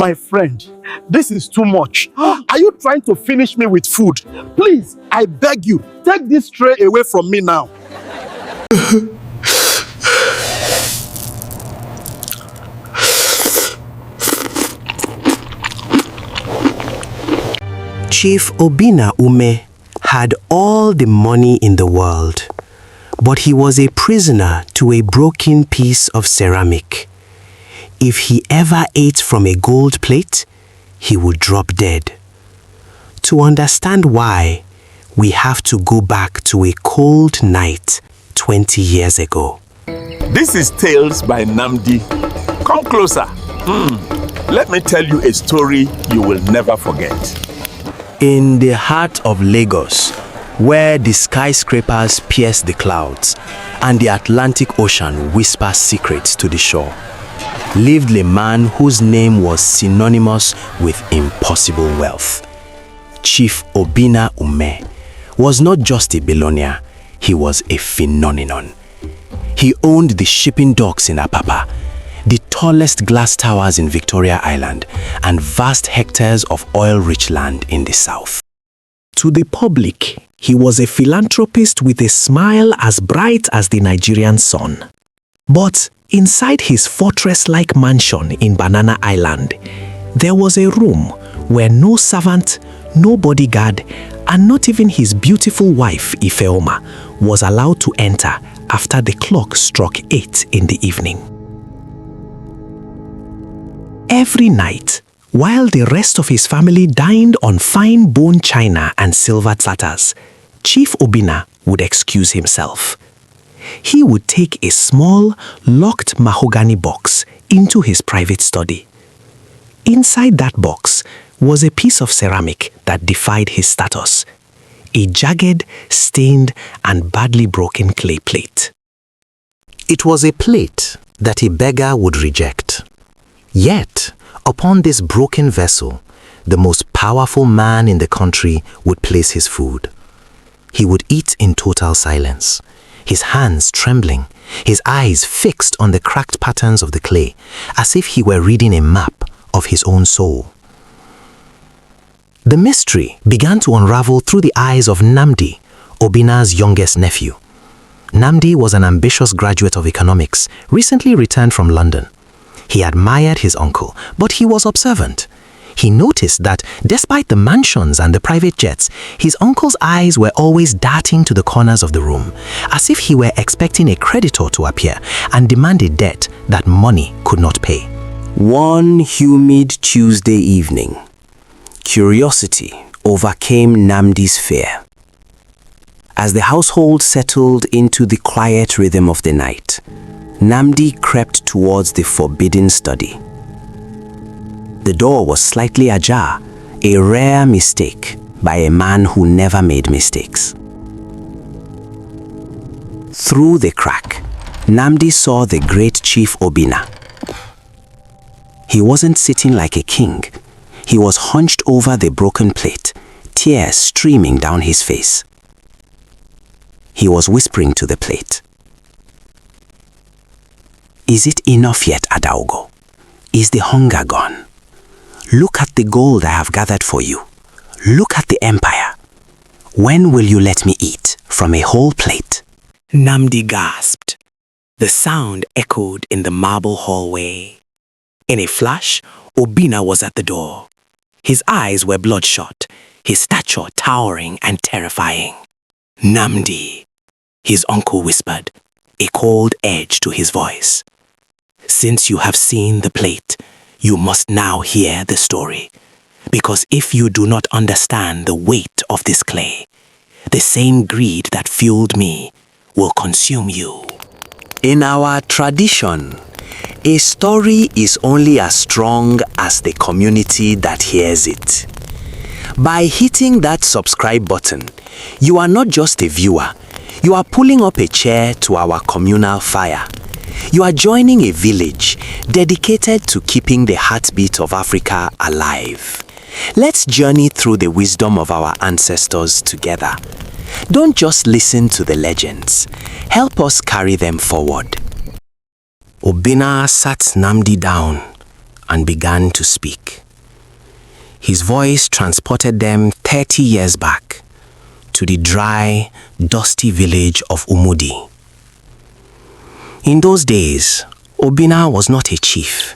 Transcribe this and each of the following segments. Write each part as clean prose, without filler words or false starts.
My friend, this is too much. Are you trying to finish me with food? Please, I beg you, take this tray away from me now. Chief Obina Ume had all the money in the world, but he was a prisoner to a broken piece of ceramic. If he ever ate from a gold plate, he would drop dead. To understand why, we have to go back to a cold night 20 years ago. This is Tales by Nnamdi. Come closer. Let me tell you a story you will never forget. In the heart of Lagos, where the skyscrapers pierce the clouds and the Atlantic Ocean whispers secrets to the shore, lived a man whose name was synonymous with impossible wealth. Chief Obina Ume was not just a billionaire, he was a phenomenon. He owned the shipping docks in Apapa, the tallest glass towers in Victoria Island, and vast hectares of oil-rich land in the south. To the public, he was a philanthropist with a smile as bright as the Nigerian sun. But inside his fortress-like mansion in Banana Island, there was a room where no servant, no bodyguard, and not even his beautiful wife, Ifeoma, was allowed to enter after the clock struck 8 in the evening. Every night, while the rest of his family dined on fine bone china and silver platters, Chief Obina would excuse himself. He would take a small, locked mahogany box into his private study. Inside that box was a piece of ceramic that defied his status, a jagged, stained, and badly broken clay plate. It was a plate that a beggar would reject. Yet, upon this broken vessel, the most powerful man in the country would place his food. He would eat in total silence, his hands trembling, his eyes fixed on the cracked patterns of the clay, as if he were reading a map of his own soul. The mystery began to unravel through the eyes of Nnamdi, Obina's youngest nephew. Nnamdi was an ambitious graduate of economics, recently returned from London. He admired his uncle, but he was observant. He noticed that despite the mansions and the private jets, his uncle's eyes were always darting to the corners of the room, as if he were expecting a creditor to appear and demand a debt that money could not pay. One humid Tuesday evening, curiosity overcame Nnamdi's fear. As the household settled into the quiet rhythm of the night, Nnamdi crept towards the forbidden study. The door was slightly ajar, a rare mistake by a man who never made mistakes. Through the crack, Nnamdi saw the great Chief Obina. He wasn't sitting like a king. He was hunched over the broken plate, tears streaming down his face. He was whispering to the plate. "Is it enough yet, Adaogo? Is the hunger gone? Look at the gold I have gathered for you. Look at the empire. When will you let me eat from a whole plate?" Nnamdi gasped. The sound echoed in the marble hallway. In a flash, Obina was at the door. His eyes were bloodshot, his stature towering and terrifying. "Nnamdi," his uncle whispered, a cold edge to his voice. "Since you have seen the plate, you must now hear the story. Because if you do not understand the weight of this clay, the same greed that fueled me will consume you." In our tradition, a story is only as strong as the community that hears it. By hitting that subscribe button, you are not just a viewer, you are pulling up a chair to our communal fire. You are joining a village dedicated to keeping the heartbeat of Africa alive. Let's journey through the wisdom of our ancestors together. Don't just listen to the legends. Help us carry them forward. Obina sat Nnamdi down and began to speak. His voice transported them 30 years back to the dry, dusty village of Umudi. In those days, Obina was not a chief.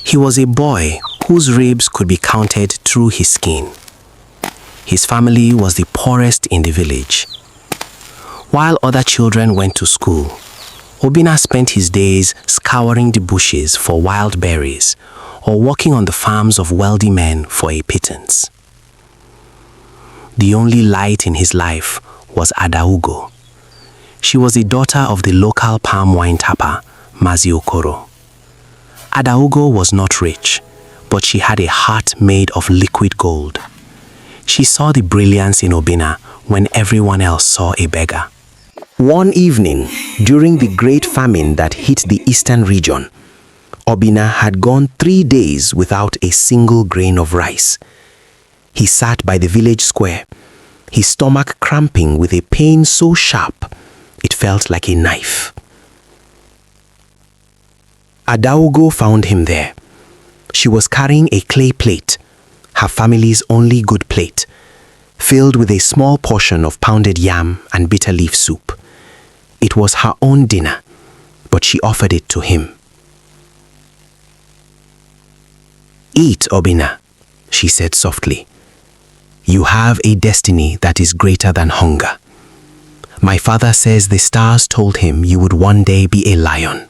He was a boy whose ribs could be counted through his skin. His family was the poorest in the village. While other children went to school, Obina spent his days scouring the bushes for wild berries or working on the farms of wealthy men for a pittance. The only light in his life was Adaugo. She was the daughter of the local palm wine tapper, Mazi Okoro. Adaugo was not rich, but she had a heart made of liquid gold. She saw the brilliance in Obina when everyone else saw a beggar. One evening, during the great famine that hit the eastern region, Obina had gone 3 days without a single grain of rice. He sat by the village square, his stomach cramping with a pain so sharp it felt like a knife. Adaugo found him there. She was carrying a clay plate, her family's only good plate, filled with a small portion of pounded yam and bitter leaf soup. It was her own dinner, but she offered it to him. "Eat, Obina," she said softly. "You have a destiny that is greater than hunger. My father says the stars told him you would one day be a lion."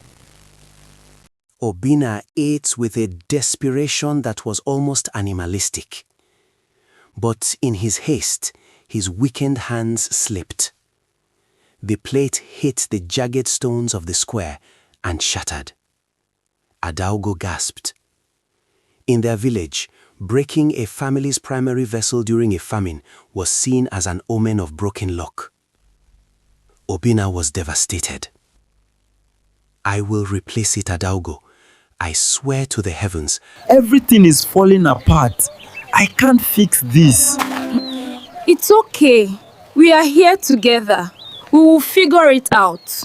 Obina ate with a desperation that was almost animalistic. But in his haste, his weakened hands slipped. The plate hit the jagged stones of the square and shattered. Adaugo gasped. In their village, breaking a family's primary vessel during a famine was seen as an omen of broken luck. Obina was devastated. "I will replace it, Adaugo. I swear to the heavens." Everything is falling apart. I can't fix this. It's okay. We are here together. We will figure it out.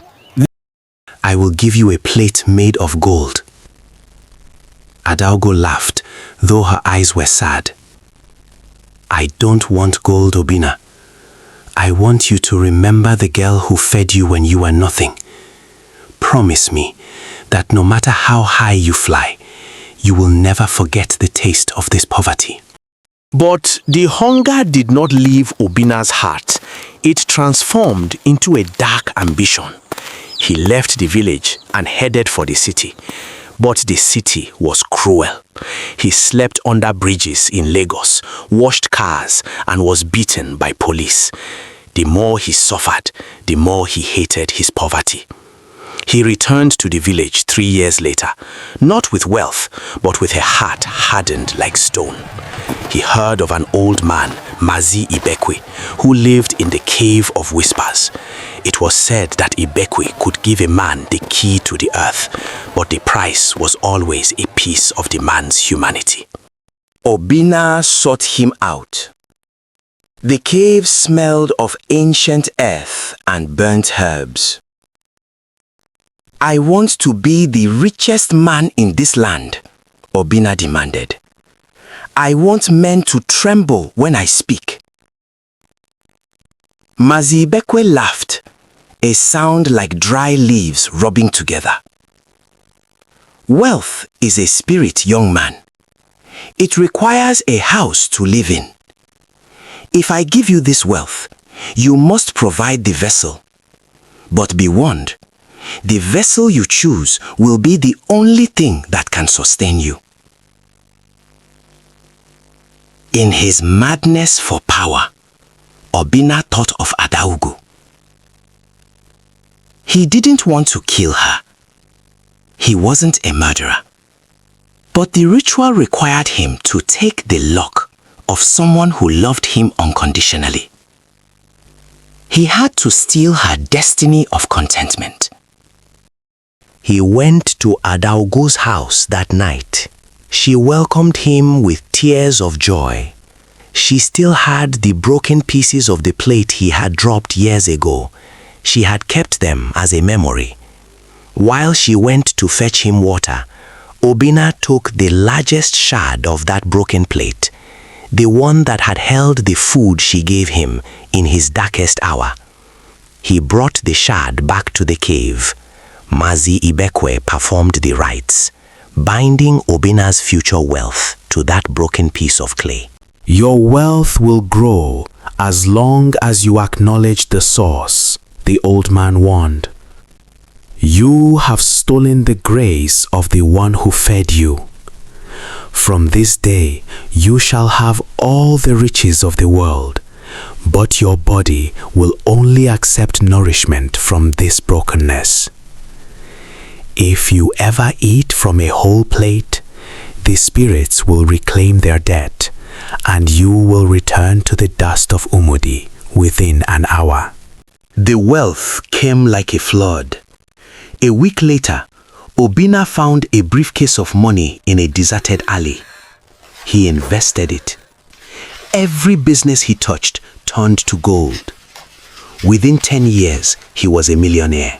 "I will give you a plate made of gold." Adaugo laughed, though her eyes were sad. "I don't want gold, Obina. I want you to remember the girl who fed you when you were nothing. Promise me that no matter how high you fly, you will never forget the taste of this poverty." But the hunger did not leave Obina's heart. It transformed into a dark ambition. He left the village and headed for the city. But the city was cruel. He slept under bridges in Lagos, washed cars, and was beaten by police. The more he suffered, the more he hated his poverty. He returned to the village 3 years later, not with wealth, but with a heart hardened like stone. He heard of an old man, Mazi Ibekwe, who lived in the cave of whispers. It was said that Ibekwe could give a man the key to the earth, but the price was always a piece of the man's humanity. Obina sought him out. The cave smelled of ancient earth and burnt herbs. "I want to be the richest man in this land," Obina demanded. "I want men to tremble when I speak." Mazi Ibekwe laughed, a sound like dry leaves rubbing together. "Wealth is a spirit, young man. It requires a house to live in. If I give you this wealth, you must provide the vessel. But be warned, the vessel you choose will be the only thing that can sustain you." In his madness for power, Obina thought of Adaugo. He didn't want to kill her. He wasn't a murderer. But the ritual required him to take the lock of someone who loved him unconditionally. He had to steal her destiny of contentment. He went to Adaugo's house that night. She welcomed him with tears of joy. She still had the broken pieces of the plate he had dropped years ago. She had kept them as a memory. While she went to fetch him water, Obinna took the largest shard of that broken plate, the one that had held the food she gave him in his darkest hour. He brought the shard back to the cave. Mazi Ibekwe performed the rites, binding Obinna's future wealth to that broken piece of clay. Your wealth will grow as long as you acknowledge the source, the old man warned. You have stolen the grace of the one who fed you. From this day, you shall have all the riches of the world, but your body will only accept nourishment from this brokenness. If you ever eat from a whole plate, the spirits will reclaim their debt, and you will return to the dust of Umudi within an hour. The wealth came like a flood. A week later, Obinna found a briefcase of money in a deserted alley. He invested it. Every business he touched turned to gold. Within 10 years, he was a millionaire.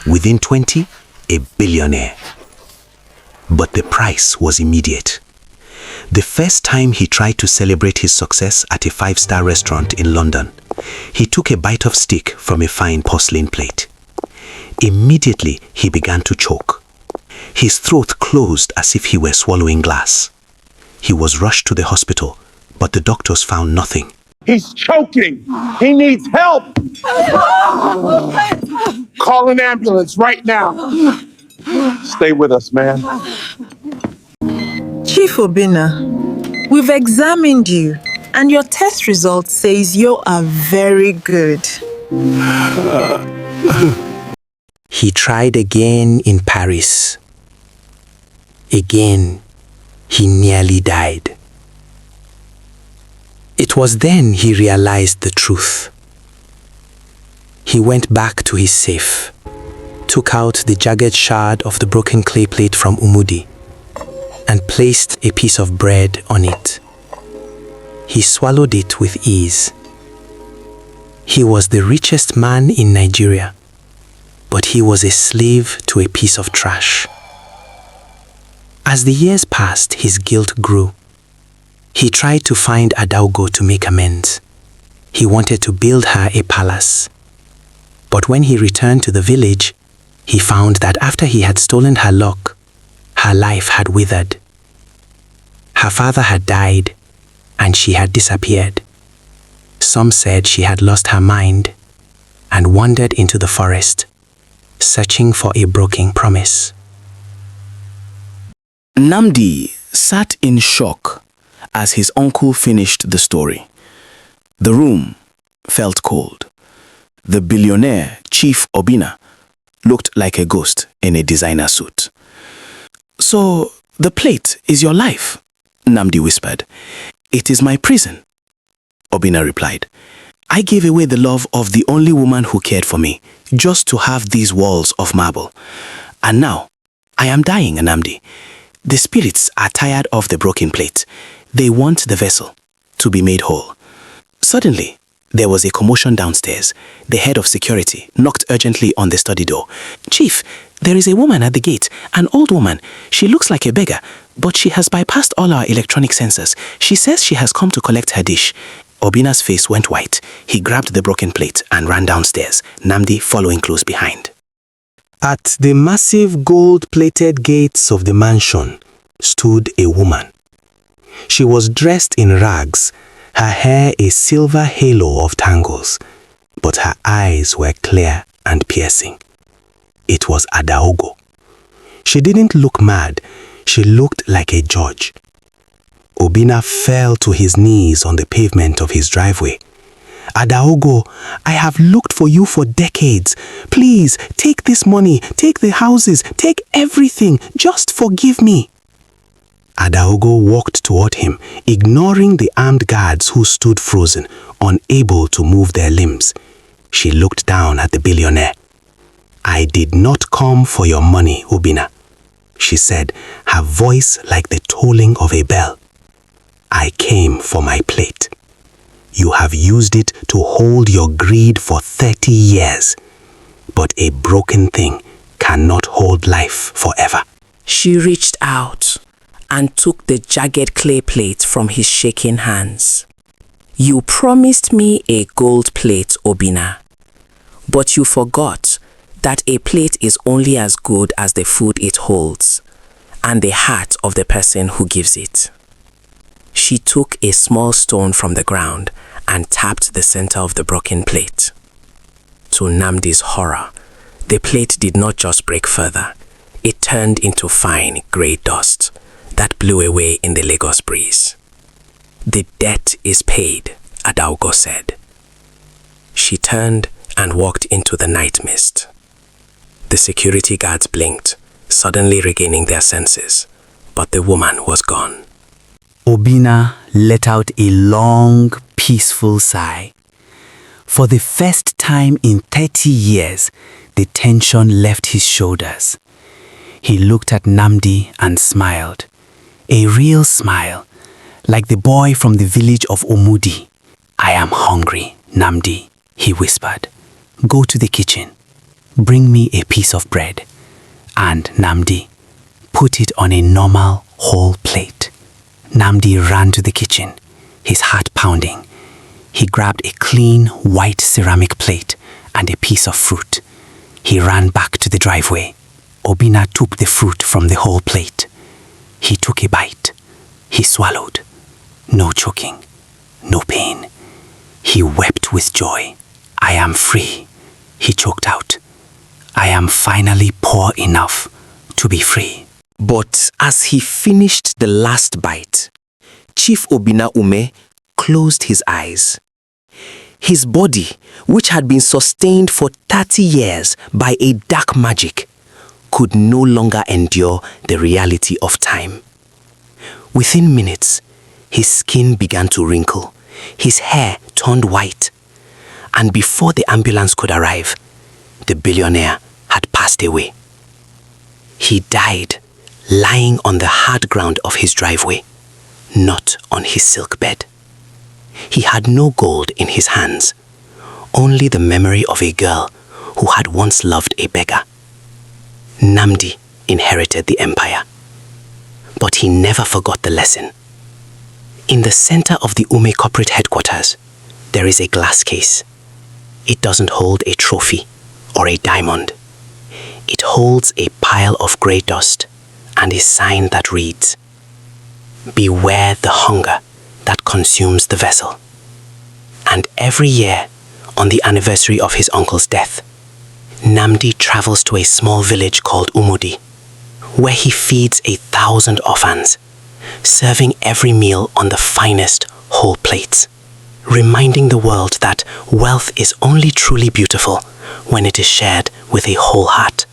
Within 20, a billionaire. But the price was immediate. The first time he tried to celebrate his success at a 5-star restaurant in London, he took a bite of steak from a fine porcelain plate. Immediately, he began to choke. His throat closed as if he were swallowing glass. He was rushed to the hospital, but the doctors found nothing. He's choking. He needs help. Call an ambulance right now. Stay with us, man. Chief Obinna, we've examined you, and your test result says you are very good. He tried again in Paris. Again, he nearly died. It was then he realized the truth. He went back to his safe, took out the jagged shard of the broken clay plate from Umudi, and placed a piece of bread on it. He swallowed it with ease. He was the richest man in Nigeria, but he was a slave to a piece of trash. As the years passed, his guilt grew. He tried to find Adaugo to make amends. He wanted to build her a palace. But when he returned to the village, he found that after he had stolen her luck, her life had withered. Her father had died, and she had disappeared. Some said she had lost her mind and wandered into the forest, searching for a broken promise. Nnamdi sat in shock as his uncle finished the story. The room felt cold. The billionaire, Chief Obinna, looked like a ghost in a designer suit. "So, the plate is your life?" Nnamdi whispered. "It is my prison," Obinna replied. "I gave away the love of the only woman who cared for me, just to have these walls of marble. And now, I am dying, Nnamdi. The spirits are tired of the broken plate. They want the vessel to be made whole." Suddenly, there was a commotion downstairs. The head of security knocked urgently on the study door. "Chief, there is a woman at the gate, an old woman. She looks like a beggar, but she has bypassed all our electronic sensors. She says she has come to collect her dish." Obinna's face went white. He grabbed the broken plate and ran downstairs, Nnamdi following close behind. At the massive gold-plated gates of the mansion stood a woman. She was dressed in rags, her hair a silver halo of tangles, but her eyes were clear and piercing. It was Adaugo. She didn't look mad, she looked like a judge. Obinna fell to his knees on the pavement of his driveway. "Adaugo, I have looked for you for decades. Please, take this money, take the houses, take everything. Just forgive me." Adaugo walked toward him, ignoring the armed guards who stood frozen, unable to move their limbs. She looked down at the billionaire. "I did not come for your money, Obinna," she said, her voice like the tolling of a bell. "I came for my plate. You have used it to hold your greed for 30 years. But a broken thing cannot hold life forever." She reached out and took the jagged clay plate from his shaking hands. You promised me a gold plate, Obina, but you forgot that a plate is only as good as the food it holds and the heart of the person who gives it. She took a small stone from the ground and tapped the center of the broken plate. To Nnamdi's horror, the plate did not just break further, it turned into fine grey dust that blew away in the Lagos breeze. The debt is paid, Adaugo said. She turned and walked into the night mist. The security guards blinked, suddenly regaining their senses, but the woman was gone. Obina let out a long, peaceful sigh. For the first time in 30 years, the tension left his shoulders. He looked at Nnamdi and smiled. A real smile, like the boy from the village of Omudi. "I am hungry, Nnamdi," he whispered. "Go to the kitchen. Bring me a piece of bread. And, Nnamdi, put it on a normal, whole plate." Nnamdi ran to the kitchen, his heart pounding. He grabbed a clean, white ceramic plate and a piece of fruit. He ran back to the driveway. Obina took the fruit from the whole plate. He took a bite. He swallowed. No choking, no pain. He wept with joy. "I am free," he choked out. "I am finally poor enough to be free." But as he finished the last bite, Chief Obina Ume closed his eyes. His body, which had been sustained for 30 years by a dark magic, could no longer endure the reality of time. Within minutes, his skin began to wrinkle, his hair turned white, and before the ambulance could arrive, the billionaire had passed away. He died lying on the hard ground of his driveway, not on his silk bed. He had no gold in his hands, only the memory of a girl who had once loved a beggar. Nnamdi inherited the empire, but he never forgot the lesson. In the center of the Ume corporate headquarters, there is a glass case. It doesn't hold a trophy or a diamond. It holds a pile of grey dust and a sign that reads, "Beware the hunger that consumes the vessel." And every year, on the anniversary of his uncle's death, Nnamdi travels to a small village called Umudi, where he feeds 1,000 orphans, serving every meal on the finest whole plates, reminding the world that wealth is only truly beautiful when it is shared with a whole heart.